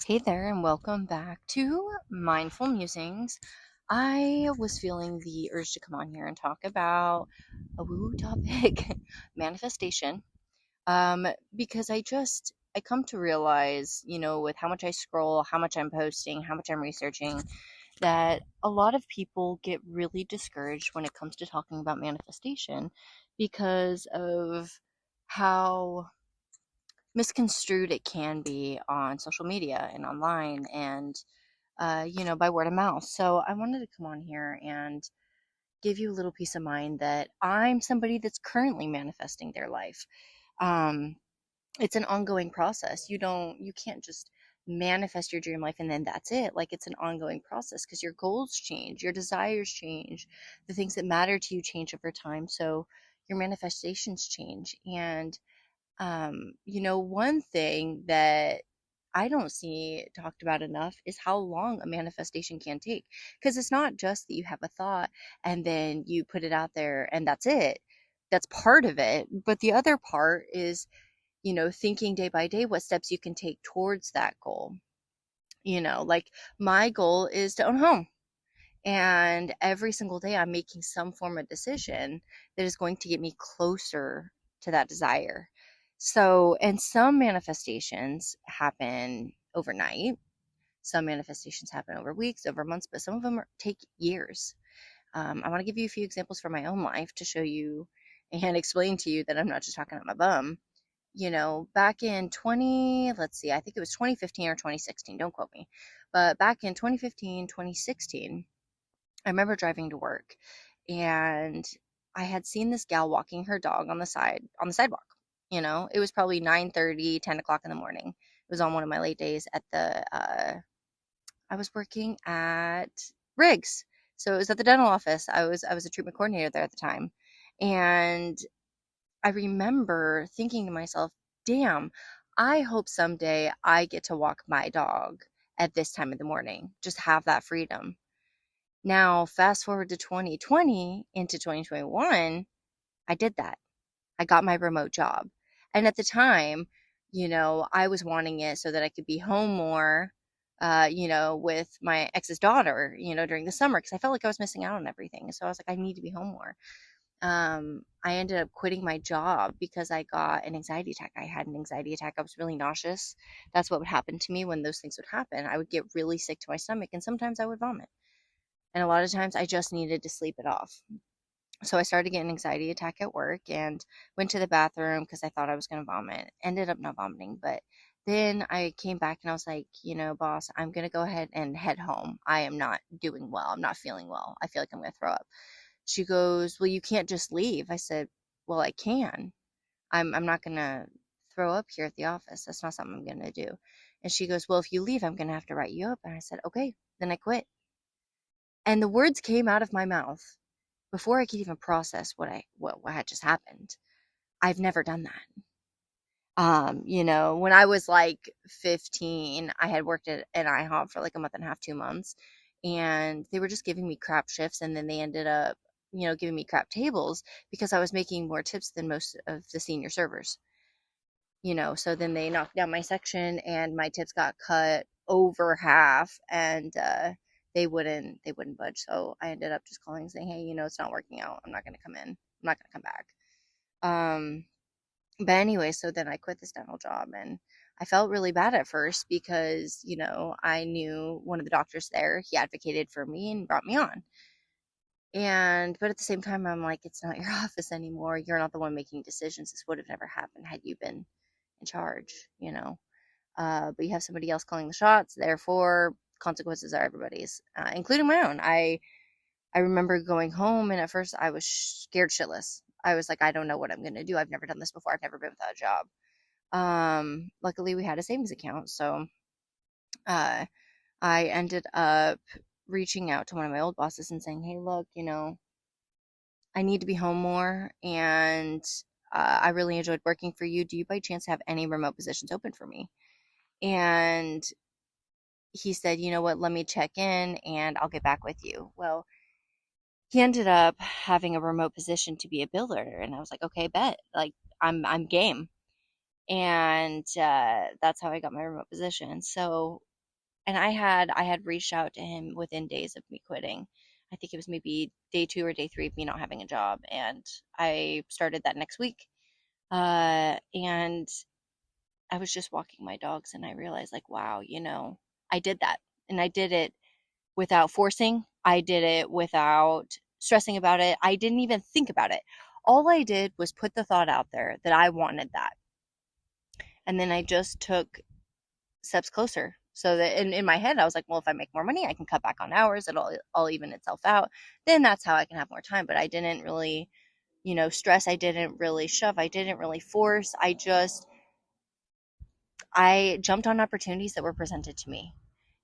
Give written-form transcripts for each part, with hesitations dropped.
Hey there, and welcome back to Mindful Musings. I was feeling the urge to come on here and talk about a woo topic, manifestation, um, because I come to realize, with how much I scroll, how much I'm posting, how much I'm researching, that a lot of people get really discouraged when it comes to talking about manifestation because of how misconstrued it can be on social media and online and by word of mouth. So I wanted to come on here and give you a little peace of mind that I'm somebody that's currently manifesting their life. um, it's an ongoing process. You can't just manifest your dream life and then that's it. Like, it's an ongoing process because your goals change, your desires change, the things that matter to you change over time, so your manifestations change. And one thing that I don't see talked about enough is how long a manifestation can take. Because it's not just that you have a thought and then you put it out there and that's it. That's part of it. But the other part is, thinking day by day what steps you can take towards that goal. Like, my goal is to own a home. And every single day I'm making some form of decision that is going to get me closer to that desire. So, and some manifestations happen overnight. Some manifestations happen over weeks, over months, but some of them take years. I want to give you a few examples from my own life to show you and explain to you that I'm not just talking out my bum. Back in let's see, I think it was 2015 or 2016, don't quote me. But back in 2015, 2016, I remember driving to work and I had seen this gal walking her dog on the sidewalk. It was probably 9:30, 10 o'clock in the morning. It was on one of my late days at I was working at Riggs. So it was at the dental office. I was a treatment coordinator there at the time. And I remember thinking to myself, damn, I hope someday I get to walk my dog at this time of the morning. Just have that freedom. Now, fast forward to 2020 into 2021, I did that. I got my remote job. And at the time, I was wanting it so that I could be home more, with my ex's daughter, during the summer, because I felt like I was missing out on everything. So I was like, I need to be home more. I ended up quitting my job because I got an anxiety attack. I had an anxiety attack. I was really nauseous. That's what would happen to me when those things would happen. I would get really sick to my stomach, and sometimes I would vomit. And a lot of times I just needed to sleep it off. So I started getting an anxiety attack at work and went to the bathroom because I thought I was going to vomit. Ended up not vomiting, but then I came back and I was like, boss, I'm going to go ahead and head home. I am not doing well. I'm not feeling well. I feel like I'm going to throw up. She goes, well, you can't just leave. I said, well, I can. I'm not going to throw up here at the office. That's not something I'm going to do. And she goes, well, if you leave, I'm going to have to write you up. And I said, okay. Then I quit. And the words came out of my mouth before I could even process what had just happened. I've never done that. When I was like 15, I had worked at an IHOP for like a month and a half, 2 months, and they were just giving me crap shifts, and then they ended up, giving me crap tables because I was making more tips than most of the senior servers. So then they knocked down my section and my tips got cut over half, and they wouldn't budge. So I ended up just calling and saying, hey, it's not working out. I'm not going to come in. I'm not going to come back. Um, but anyway, so then I quit this dental job, and I felt really bad at first because, I knew one of the doctors there. He advocated for me and brought me on. But at the same time, I'm like, it's not your office anymore. You're not the one making decisions. This would have never happened had you been in charge. But you have somebody else calling the shots, therefore consequences are everybody's, including my own. I remember going home, and at first I was scared shitless. I was like, I don't know what I'm going to do. I've never done this before. I've never been without a job. Luckily we had a savings account, so uh, I ended up reaching out to one of my old bosses and saying, hey, look, I need to be home more, and I really enjoyed working for you. Do you by chance have any remote positions open for me? And he said, you know what, let me check in and I'll get back with you. Well, he ended up having a remote position to be a builder, and I was like, okay, bet. Like, I'm game. And that's how I got my remote position. So And I had reached out to him within days of me quitting. I think it was maybe day 2 or day 3 of me not having a job, and I started that next week. And I was just walking my dogs, and I realized, like, wow, I did that. And I did it without forcing. I did it without stressing about it. I didn't even think about it. All I did was put the thought out there that I wanted that. And then I just took steps closer. So that in my head, I was like, well, if I make more money, I can cut back on hours. It'll all even itself out. Then that's how I can have more time. But I didn't really, stress. I didn't really shove. I didn't really force. I jumped on opportunities that were presented to me.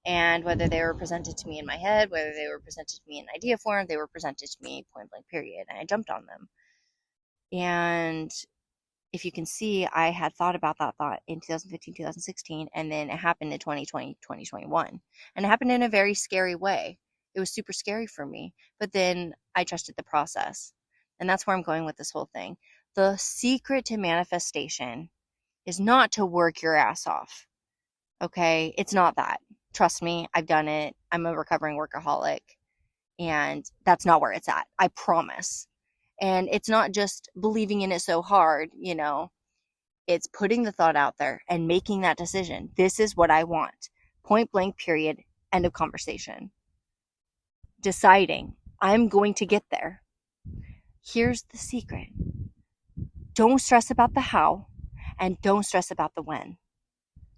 And whether they were presented to me in my head, whether they were presented to me in idea form, they were presented to me point blank, period. And I jumped on them. And if you can see, I had thought about that thought in 2015, 2016, and then it happened in 2020, 2021. And it happened in a very scary way. It was super scary for me. But then I trusted the process. And that's where I'm going with this whole thing. The secret to manifestation is not to work your ass off. Okay? It's not that. Trust me, I've done it. I'm a recovering workaholic. And that's not where it's at. I promise. And it's not just believing in it so hard, it's putting the thought out there and making that decision. This is what I want. Point blank, period. End of conversation. Deciding I'm going to get there. Here's the secret. Don't stress about the how and don't stress about the when.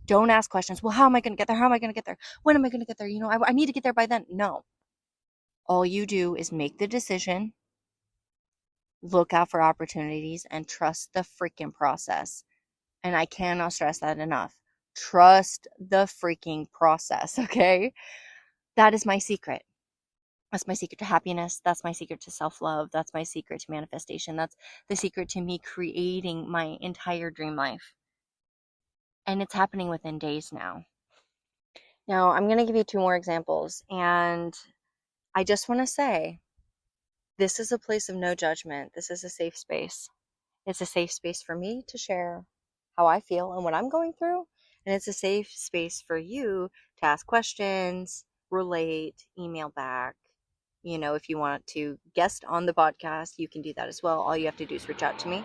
Don't ask questions. Well, how am I going to get there? How am I going to get there? When am I going to get there? I need to get there by then. No. All you do is make the decision, look out for opportunities, and trust the freaking process. And I cannot stress that enough. Trust the freaking process, okay? That is my secret. That's my secret to happiness. That's my secret to self-love. That's my secret to manifestation. That's the secret to me creating my entire dream life. And it's happening within days now. Now, I'm going to give you 2 more examples. And I just want to say, this is a place of no judgment. This is a safe space. It's a safe space for me to share how I feel and what I'm going through. And it's a safe space for you to ask questions, relate, email back. If you want to guest on the podcast, you can do that as well. All you have to do is reach out to me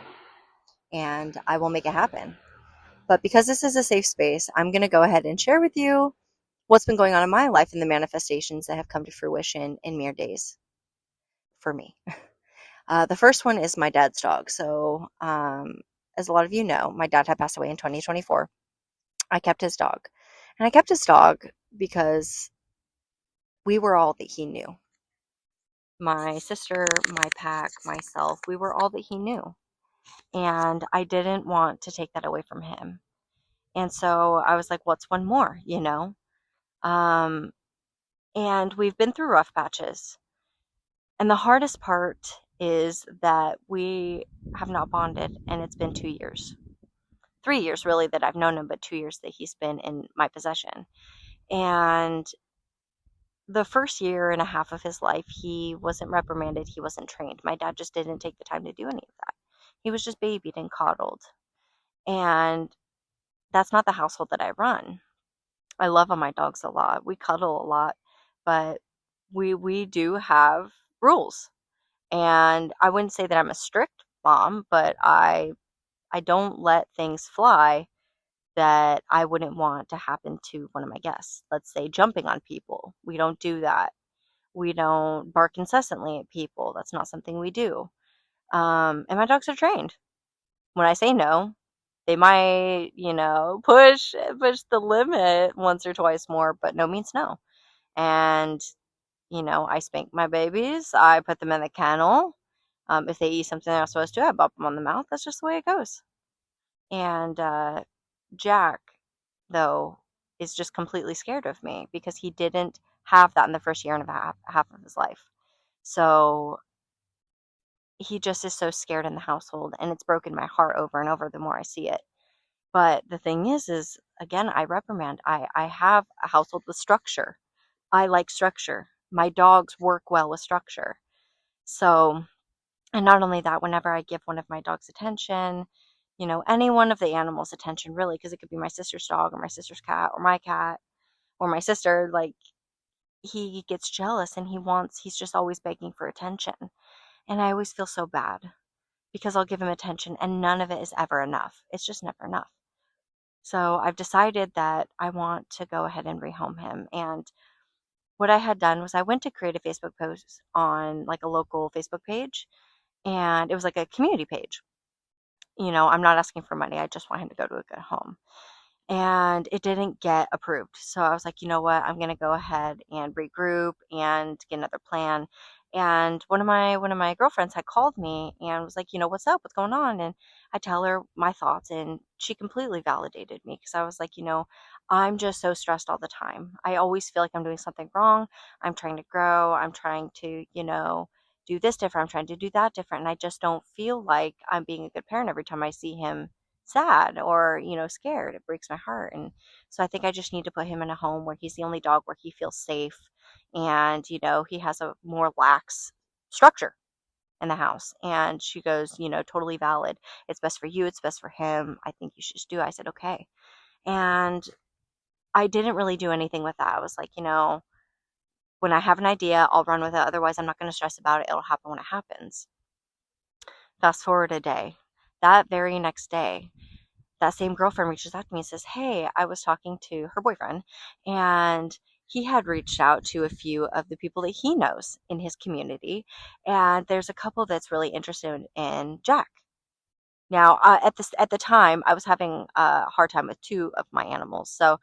and I will make it happen. But because this is a safe space, I'm going to go ahead and share with you what's been going on in my life and the manifestations that have come to fruition in mere days for me. The first one is my dad's dog. So, as a lot of you know, my dad had passed away in 2024. I kept his dog. And I kept his dog because we were all that he knew. My sister, my pack, myself, we were all that he knew. And I didn't want to take that away from him. And so I was like, what's one more, And we've been through rough patches. And the hardest part is that we have not bonded, and it's been 2 years. 3 years, really, that I've known him, but 2 years that he's been in my possession. And the first year and a half of his life, he wasn't reprimanded, he wasn't trained. My dad just didn't take the time to do any of that. He was just babied and coddled. And that's not the household that I run. I love on my dogs a lot. We cuddle a lot, but we do have rules. And I wouldn't say that I'm a strict mom, but I don't let things fly that I wouldn't want to happen to one of my guests. Let's say jumping on people. We don't do that. We don't bark incessantly at people. That's not something we do. And my dogs are trained. When I say no, they might, push the limit once or twice more, but no means no. And, I spank my babies. I put them in the kennel. If they eat something they're not supposed to, I bump them on the mouth. That's just the way it goes. And Jack, though, is just completely scared of me because he didn't have that in the first year and a half of his life. So he just is so scared in the household, and it's broken my heart over and over the more I see it. But the thing is again, I reprimand. I have a household with structure. I like structure. My dogs work well with structure. So, and not only that, whenever I give one of my dogs attention, any one of the animals attention, really, because it could be my sister's dog or my sister's cat or my cat, or my sister, like, he gets jealous and he's just always begging for attention. And I always feel so bad because I'll give him attention and none of it is ever enough. It's just never enough. So I've decided that I want to go ahead and rehome him. And what I had done was I went to create a Facebook post on like a local Facebook page, and it was like a community page. I'm not asking for money. I just want him to go to a good home. And it didn't get approved. So I was like, you know what? I'm going to go ahead and regroup and get another plan. And one of my girlfriends had called me and was like, what's up? What's going on? And I tell her my thoughts, and she completely validated me because I was like, I'm just so stressed all the time. I always feel like I'm doing something wrong. I'm trying to grow. I'm trying to, do this different. I'm trying to do that different. And I just don't feel like I'm being a good parent every time I see him sad or scared. It breaks my heart. And so I think I just need to put him in a home where he's the only dog, where he feels safe, and he has a more lax structure in the house. And she goes, totally valid. It's best for you, it's best for him. I think you should just do it. I said, okay. And I didn't really do anything with that. I was like, when I have an idea, I'll run with it. Otherwise, I'm not going to stress about it. It'll happen when it happens. Fast forward a day. That very next day, that same girlfriend reaches out to me and says, hey, I was talking to her boyfriend, and he had reached out to a few of the people that he knows in his community. And there's a couple that's really interested in Jack. Now, at the time, I was having a hard time with two of my animals. So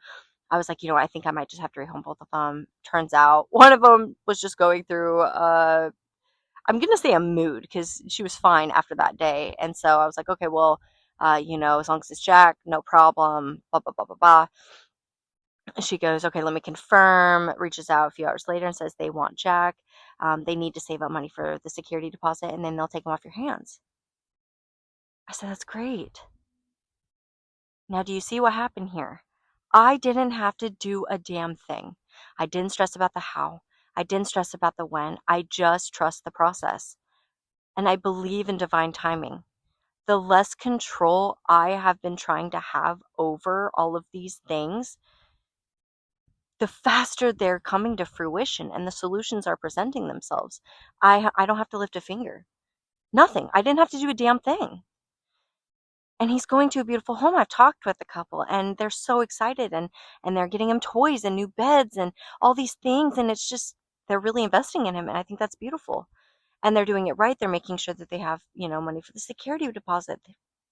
I was like, I think I might just have to rehome both of them. Turns out one of them was just going through I'm gonna say a mood, because she was fine after that day. And so I was like, okay, well, as long as it's Jack, no problem, blah, blah, blah, blah, blah. She goes, okay, let me confirm, reaches out a few hours later and says they want Jack. They need to save up money for the security deposit, and then they'll take him off your hands. I said, that's great. Now, do you see what happened here? I didn't have to do a damn thing. I didn't stress about the how. I didn't stress about the when. I just trust the process. And I believe in divine timing. The less control I have been trying to have over all of these things, the faster they're coming to fruition and the solutions are presenting themselves. I don't have to lift a finger. Nothing. I didn't have to do a damn thing. And he's going to a beautiful home. I've talked with the couple and they're so excited, and they're getting him toys and new beds and all these things. And it's just, they're really investing in him. And I think that's beautiful. And they're doing it right. They're making sure that they have, money for the security deposit.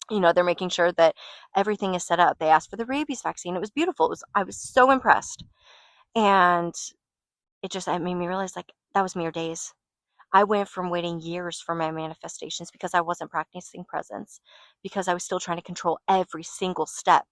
They're making sure that everything is set up. They asked for the rabies vaccine. It was beautiful. I was so impressed. And it made me realize, like, that was mere days. I went from waiting years for my manifestations because I wasn't practicing presence, because I was still trying to control every single step.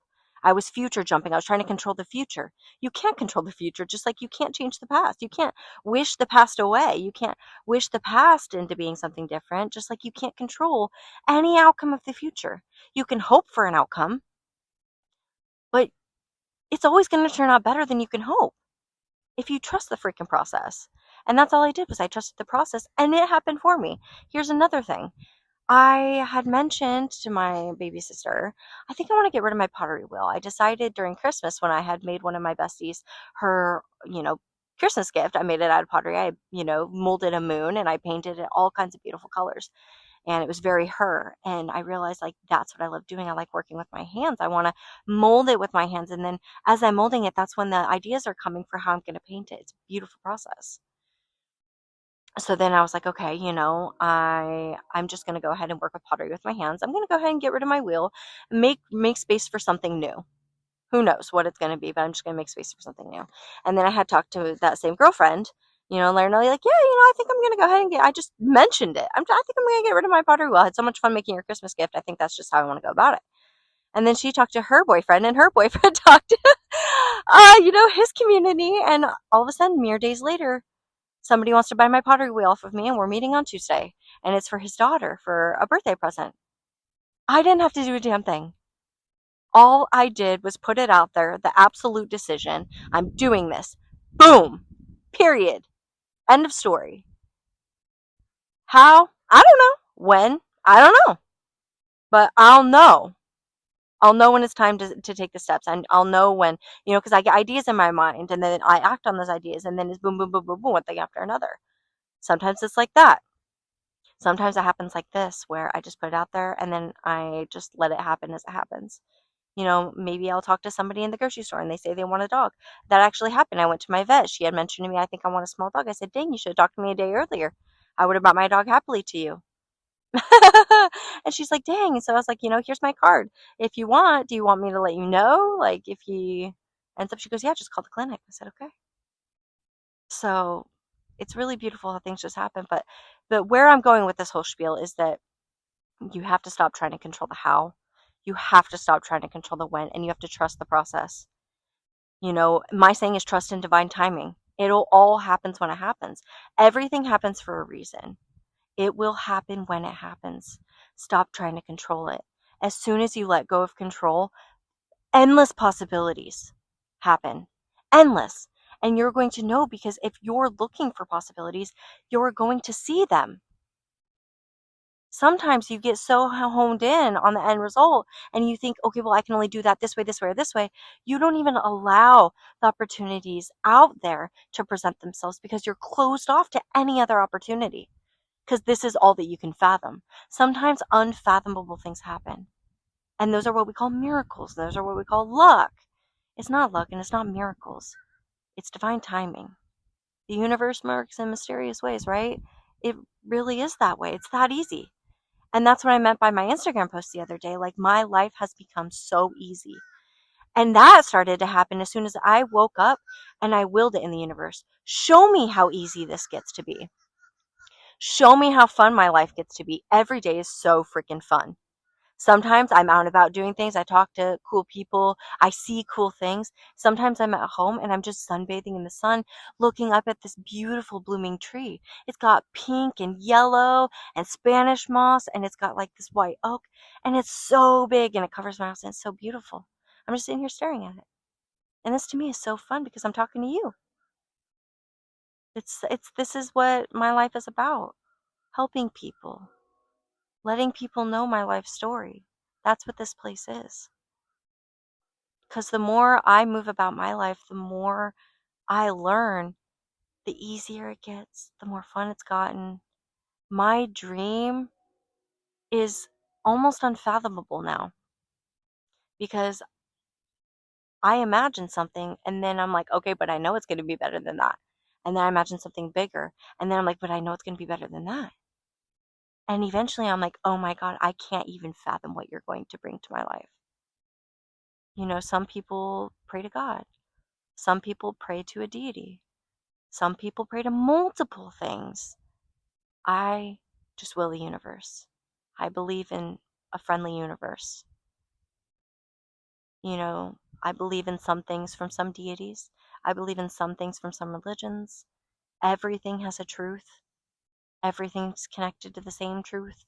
I was future jumping. I was trying to control the future. You can't control the future, just like you can't change the past. You can't wish the past away. You can't wish the past into being something different, just like you can't control any outcome of the future. You can hope for an outcome, but it's always going to turn out better than you can hope if you trust the freaking process. And that's all I did, was I trusted the process, and it happened for me. Here's another thing. I had mentioned to my baby sister, I think I want to get rid of my pottery wheel. I decided during Christmas, when I had made one of my besties her, Christmas gift. I made it out of pottery. I, molded a moon, and I painted it all kinds of beautiful colors. And it was very her. And I realized, like, that's what I love doing. I like working with my hands. I want to mold it with my hands. And then as I'm molding it, that's when the ideas are coming for how I'm going to paint it. It's a beautiful process. So then I was like, okay, I'm just going to go ahead and work with pottery with my hands. I'm going to go ahead and get rid of my wheel, make space for something new. Who knows what it's going to be, but I'm just going to make space for something new. And then I had talked to that same girlfriend, learning, like, yeah, I think I'm going to go ahead and I just mentioned it. I think I'm going to get rid of my pottery wheel. I had so much fun making her Christmas gift. I think that's just how I want to go about it. And then she talked to her boyfriend, and her boyfriend talked to, his community. And all of a sudden, mere days later, somebody wants to buy my pottery wheel off of me, and we're meeting on Tuesday. And it's for his daughter for a birthday present. I didn't have to do a damn thing. All I did was put it out there, the absolute decision. I'm doing this. Boom. Period. End of story. How? I don't know. When? I don't know. But I'll know. I'll know when it's time to take the steps, and I'll know when, because I get ideas in my mind, and then I act on those ideas, and then it's boom, boom, boom, boom, boom, one thing after another. Sometimes it's like that. Sometimes it happens like this, where I just put it out there, and then I just let it happen as it happens. Maybe I'll talk to somebody in the grocery store and they say they want a dog. That actually happened. I went to my vet. She had mentioned to me, I think I want a small dog. I said, dang, you should have talked to me a day earlier. I would have brought my dog happily to you. And she's like, dang. And so I was like, here's my card. If you want, do you want me to let you know? Like, if he ends up, she goes, yeah, just call the clinic. I said, okay. So it's really beautiful how things just happen. But where I'm going with this whole spiel is that you have to stop trying to control the how. You have to stop trying to control the when, and you have to trust the process. My saying is trust in divine timing. It'll all happens when it happens. Everything happens for a reason. It will happen when it happens. Stop trying to control it. As soon as you let go of control, endless possibilities happen. Endless. And you're going to know, because if you're looking for possibilities, you're going to see them. Sometimes you get so honed in on the end result and you think, okay, well, I can only do that this way, this way, or this way. You don't even allow the opportunities out there to present themselves because you're closed off to any other opportunity, because this is all that you can fathom. Sometimes unfathomable things happen. And those are what we call miracles. Those are what we call luck. It's not luck and it's not miracles. It's divine timing. The universe works in mysterious ways, right? It really is that way. It's that easy. And that's what I meant by my Instagram post the other day. Like, my life has become so easy. And that started to happen as soon as I woke up and I willed it in the universe. Show me how easy this gets to be. Show me how fun my life gets to be. Every day is so freaking fun. Sometimes I'm out and about doing things. I talk to cool people. I see cool things. Sometimes I'm at home and I'm just sunbathing in the sun, looking up at this beautiful blooming tree. It's got pink and yellow and Spanish moss, and it's got like this white oak, and it's so big and it covers my house, and it's so beautiful. I'm just sitting here staring at it. And this to me is so fun because I'm talking to you. This is what my life is about. Helping people. Letting people know my life story. That's what this place is. Because the more I move about my life, the more I learn, the easier it gets, the more fun it's gotten. My dream is almost unfathomable now, because I imagine something and then I'm like, okay, but I know it's going to be better than that. And then I imagine something bigger. And then I'm like, but I know it's going to be better than that. And eventually I'm like, oh my God, I can't even fathom what you're going to bring to my life. Some people pray to God. Some people pray to a deity. Some people pray to multiple things. I just will the universe. I believe in a friendly universe. I believe in some things from some deities. I believe in some things from some religions. Everything has a truth. Everything's connected to the same truth.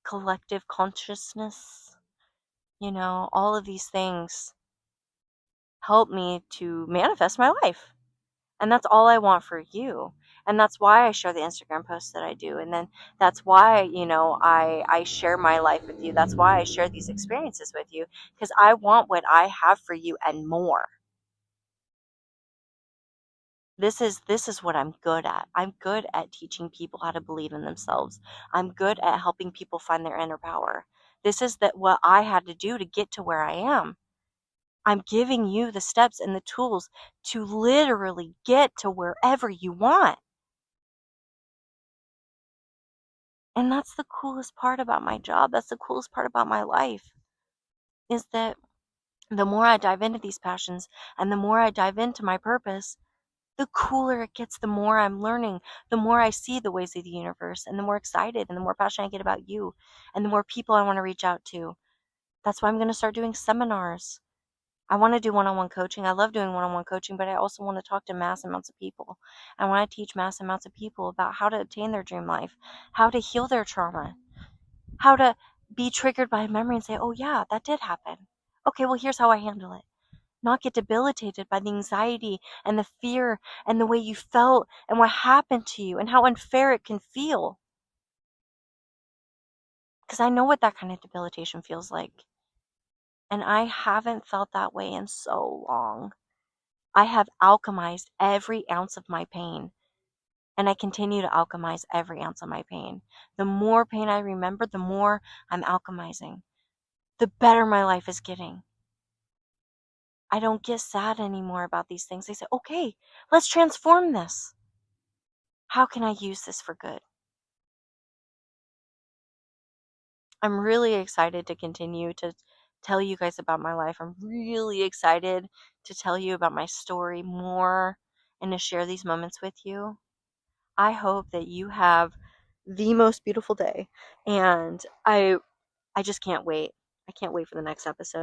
Collective consciousness. All of these things help me to manifest my life. And that's all I want for you. And that's why I share the Instagram posts that I do. And then that's why, I share my life with you. That's why I share these experiences with you, because I want what I have for you and more. This is what I'm good at. I'm good at teaching people how to believe in themselves. I'm good at helping people find their inner power. This is what I had to do to get to where I am. I'm giving you the steps and the tools to literally get to wherever you want. And that's the coolest part about my job. That's the coolest part about my life, is that the more I dive into these passions and the more I dive into my purpose, the cooler it gets, the more I'm learning, the more I see the ways of the universe, and the more excited and the more passionate I get about you, and the more people I want to reach out to. That's why I'm going to start doing seminars. I want to do one-on-one coaching. I love doing one-on-one coaching, but I also want to talk to mass amounts of people. I want to teach mass amounts of people about how to obtain their dream life, how to heal their trauma, how to be triggered by a memory and say, oh yeah, that did happen. Okay, well, here's how I handle it. Not get debilitated by the anxiety and the fear and the way you felt and what happened to you and how unfair it can feel. Because I know what that kind of debilitation feels like. And I haven't felt that way in so long. I have alchemized every ounce of my pain, and I continue to alchemize every ounce of my pain. The more pain I remember, the more I'm alchemizing, the better my life is getting. I don't get sad anymore about these things. I say, okay, let's transform this. How can I use this for good? I'm really excited to continue to tell you guys about my life. I'm really excited to tell you about my story more and to share these moments with you. I hope that you have the most beautiful day, and I just can't wait. I can't wait for the next episode.